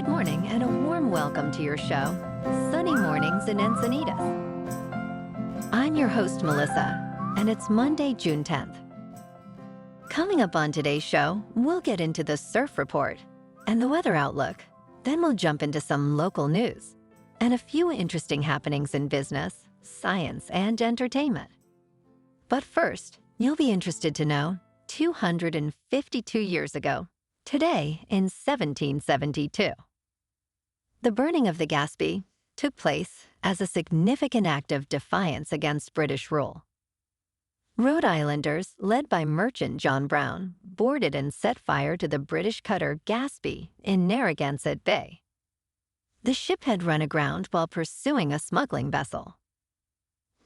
Good morning and a warm welcome to your show, Sunny Mornings in Encinitas. I'm your host, Melissa, and it's Monday, June 10th. Coming up on today's show, we'll get into the surf report and the weather outlook. Then we'll jump into some local news and a few interesting happenings in business, science, and entertainment. But first, you'll be interested to know 252 years ago, today in 1772. The burning of the Gaspee took place as a significant act of defiance against British rule. Rhode Islanders, led by merchant John Brown, boarded and set fire to the British cutter Gaspee in Narragansett Bay. The ship had run aground while pursuing a smuggling vessel.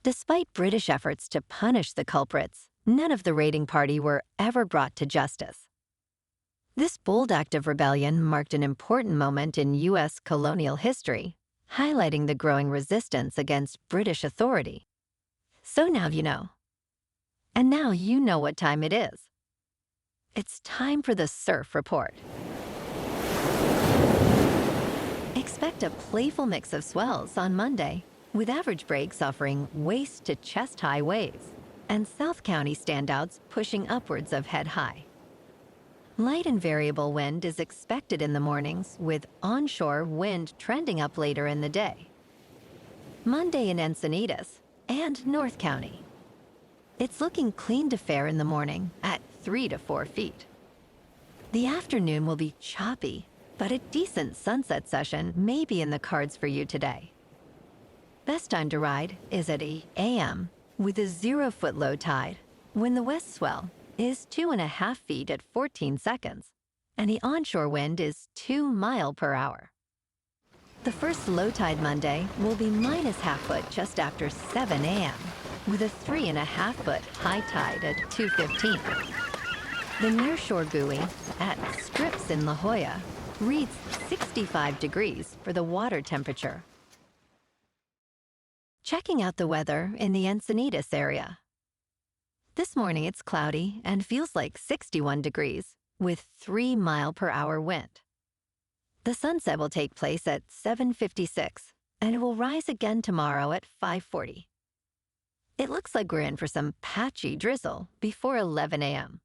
Despite British efforts to punish the culprits, none of the raiding party were ever brought to justice. This bold act of rebellion marked an important moment in U.S. colonial history, highlighting the growing resistance against British authority. So now you know. And now you know what time it is. It's time for the surf report. Expect a playful mix of swells on Monday, with average breaks offering waist to chest high waves, and South County standouts pushing upwards of head high. Light and variable wind is expected in the mornings, with onshore wind trending up later in the day. Monday in Encinitas and North County. It's looking clean to fair in the morning at 3 to 4 feet. The afternoon will be choppy, but a decent sunset session may be in the cards for you today. Best time to ride is at 8 a.m. with a 0-foot low tide, when the west swell is 2.5 feet at 14 seconds, and the onshore wind is 2 miles per hour. The first low tide Monday will be -0.5 foot just after 7 a.m., with a 3.5 foot high tide at 2:15. The nearshore buoy at Strips in La Jolla reads 65 degrees for the water temperature. Checking out the weather in the Encinitas area. This morning it's cloudy and feels like 61 degrees with 3 mile per hour wind. The sunset will take place at 7:56 and it will rise again tomorrow at 5:40. It looks like we're in for some patchy drizzle before 11 a.m.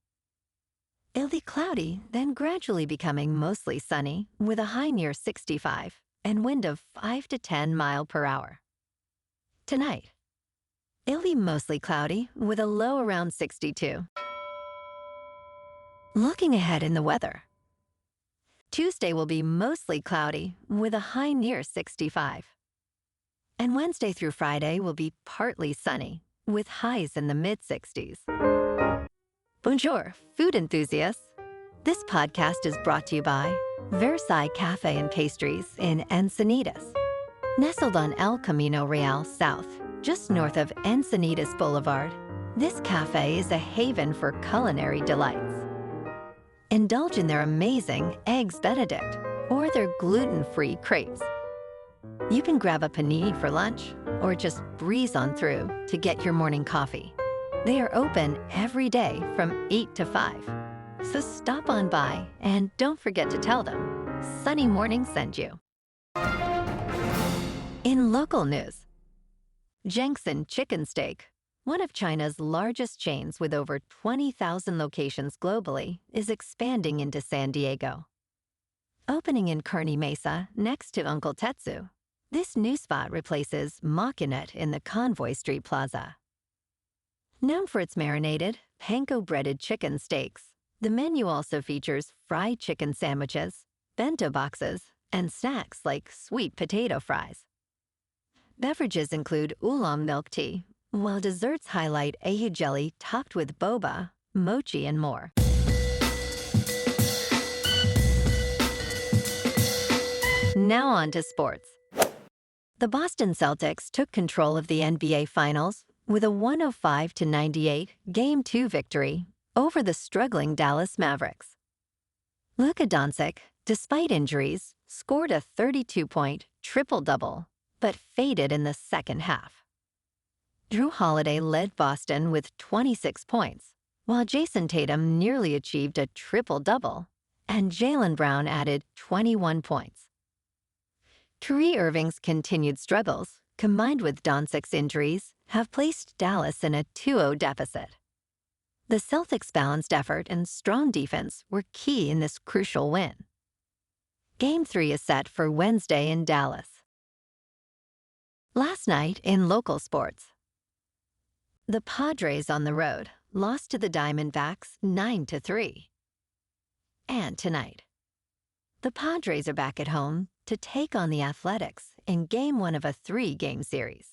It'll be cloudy, then gradually becoming mostly sunny with a high near 65 and wind of 5 to 10 mile per hour. Tonight, it'll be mostly cloudy with a low around 62. Looking ahead in the weather. Tuesday will be mostly cloudy with a high near 65. And Wednesday through Friday will be partly sunny with highs in the mid-60s. Bonjour, food enthusiasts. This podcast is brought to you by Versailles Cafe and Pastries in Encinitas. Nestled on El Camino Real South, just north of Encinitas Boulevard, this cafe is a haven for culinary delights. Indulge in their amazing Eggs Benedict or their gluten-free crepes. You can grab a panini for lunch or just breeze on through to get your morning coffee. They are open every day from 8 to 5. So stop on by and don't forget to tell them Sunny Morning sent you. In local news, Zhengxin Chicken-Steak, one of China's largest chains with over 20,000 locations globally, is expanding into San Diego. Opening in Kearny Mesa next to Uncle Tetsu, this new spot replaces Machinet in the Convoy Street Plaza. Known for its marinated, panko-breaded chicken steaks, the menu also features fried chicken sandwiches, bento boxes, and snacks like sweet potato fries. Beverages include oolong milk tea, while desserts highlight ahi jelly topped with boba, mochi, and more. Now on to sports. The Boston Celtics took control of the NBA Finals with a 105-98 Game 2 victory over the struggling Dallas Mavericks. Luka Doncic, despite injuries, scored a 32-point triple-double, but faded in the second half. Drew Holiday led Boston with 26 points, while Jason Tatum nearly achieved a triple-double, and Jaylen Brown added 21 points. Kyrie Irving's continued struggles, combined with Doncic's injuries, have placed Dallas in a 2-0 deficit. The Celtics' balanced effort and strong defense were key in this crucial win. Game 3 is set for Wednesday in Dallas. Last night in local sports, the Padres on the road lost to the Diamondbacks 9-3. And tonight, the Padres are back at home to take on the Athletics in Game 1 of a 3-game series.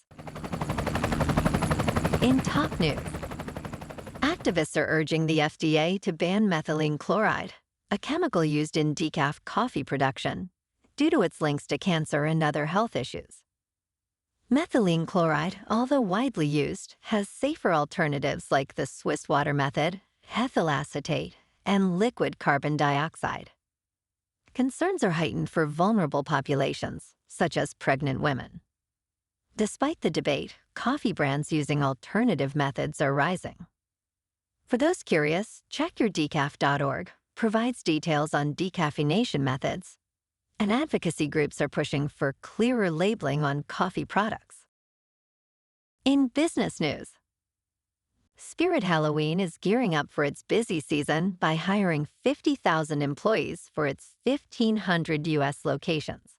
In top news, activists are urging the FDA to ban methylene chloride, a chemical used in decaf coffee production, due to its links to cancer and other health issues. Methylene chloride, although widely used, has safer alternatives like the Swiss water method, ethyl acetate, and liquid carbon dioxide. Concerns are heightened for vulnerable populations, such as pregnant women. Despite the debate, coffee brands using alternative methods are rising. For those curious, check your decaf.org provides details on decaffeination methods, and advocacy groups are pushing for clearer labeling on coffee products. In business news, Spirit Halloween is gearing up for its busy season by hiring 50,000 employees for its 1,500 U.S. locations.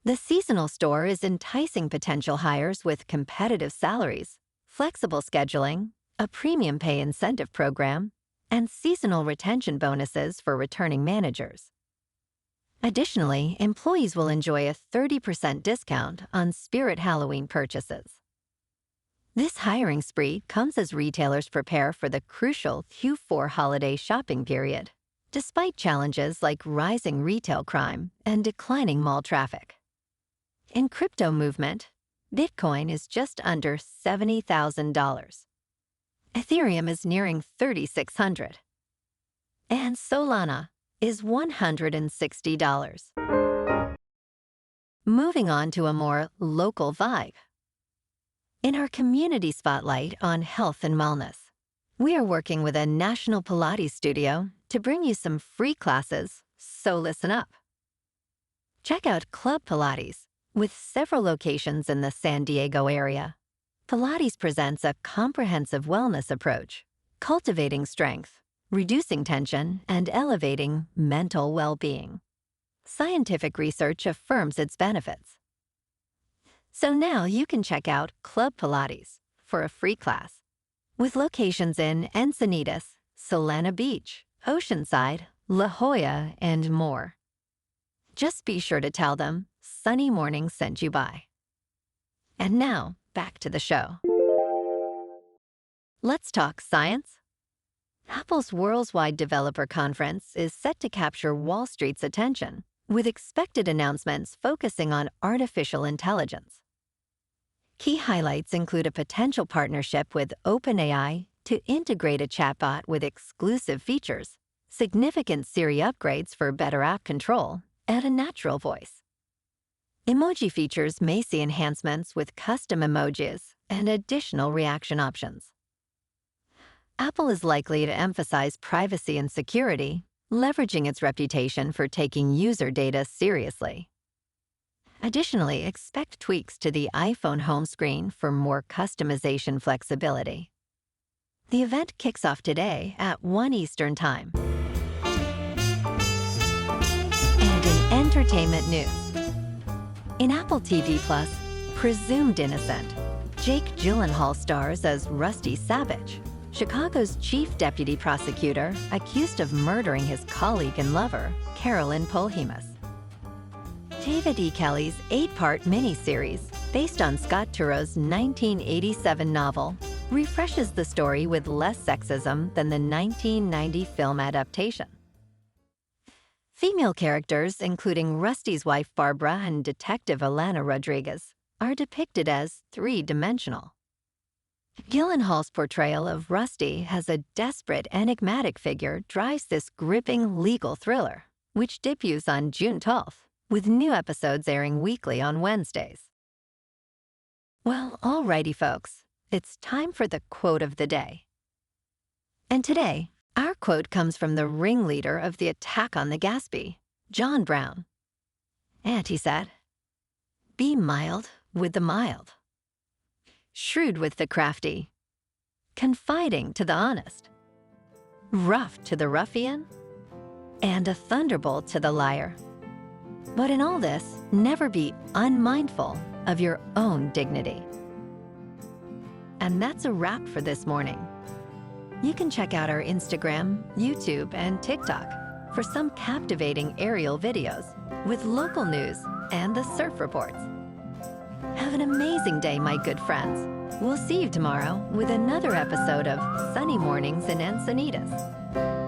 The seasonal store is enticing potential hires with competitive salaries, flexible scheduling, a premium pay incentive program, and seasonal retention bonuses for returning managers. Additionally, employees will enjoy a 30% discount on Spirit Halloween purchases. This hiring spree comes as retailers prepare for the crucial Q4 holiday shopping period, despite challenges like rising retail crime and declining mall traffic. In crypto movement, Bitcoin is just under $70,000. Ethereum is nearing $3,600. And Solana is $160. Moving on to a more local vibe. In our community spotlight on health and wellness, we are working with a national Pilates studio to bring you some free classes, so listen up. Check out Club Pilates, with several locations in the San Diego area. Pilates presents a comprehensive wellness approach, cultivating strength, reducing tension, and elevating mental well-being. Scientific research affirms its benefits. So now you can check out Club Pilates for a free class, with locations in Encinitas, Solana Beach, Oceanside, La Jolla, and more. Just be sure to tell them Sunny Morning sent you by. And now, back to the show. Let's talk science. Apple's Worldwide Developer Conference is set to capture Wall Street's attention, with expected announcements focusing on artificial intelligence. Key highlights include a potential partnership with OpenAI to integrate a chatbot with exclusive features, significant Siri upgrades for better app control, and a natural voice. Emoji features may see enhancements with custom emojis and additional reaction options. Apple is likely to emphasize privacy and security, leveraging its reputation for taking user data seriously. Additionally, expect tweaks to the iPhone home screen for more customization flexibility. The event kicks off today at 1 Eastern Time. And in entertainment news, in Apple TV+, Presumed Innocent, Jake Gyllenhaal stars as Rusty Savage, Chicago's chief deputy prosecutor accused of murdering his colleague and lover, Carolyn Polhemus. David E. Kelley's 8-part miniseries, based on Scott Turow's 1987 novel, refreshes the story with less sexism than the 1990 film adaptation. Female characters, including Rusty's wife Barbara and Detective Alana Rodriguez, are depicted as three-dimensional. Gyllenhaal's portrayal of Rusty as a desperate, enigmatic figure drives this gripping legal thriller, which debuts on June 12th, with new episodes airing weekly on Wednesdays. Well, alrighty, folks, it's time for the quote of the day. And today, our quote comes from the ringleader of the attack on the Gaspee, John Brown. And he said, Be mild with the mild. Shrewd with the crafty. Confiding to the honest. Rough to the ruffian. And a thunderbolt to the liar. But in all this, never be unmindful of your own dignity. And that's a wrap for this morning. You can check out our Instagram, YouTube, and TikTok for some captivating aerial videos with local news and the surf reports. Have an amazing day, my good friends. We'll see you tomorrow with another episode of Sunny Mornings in Encinitas.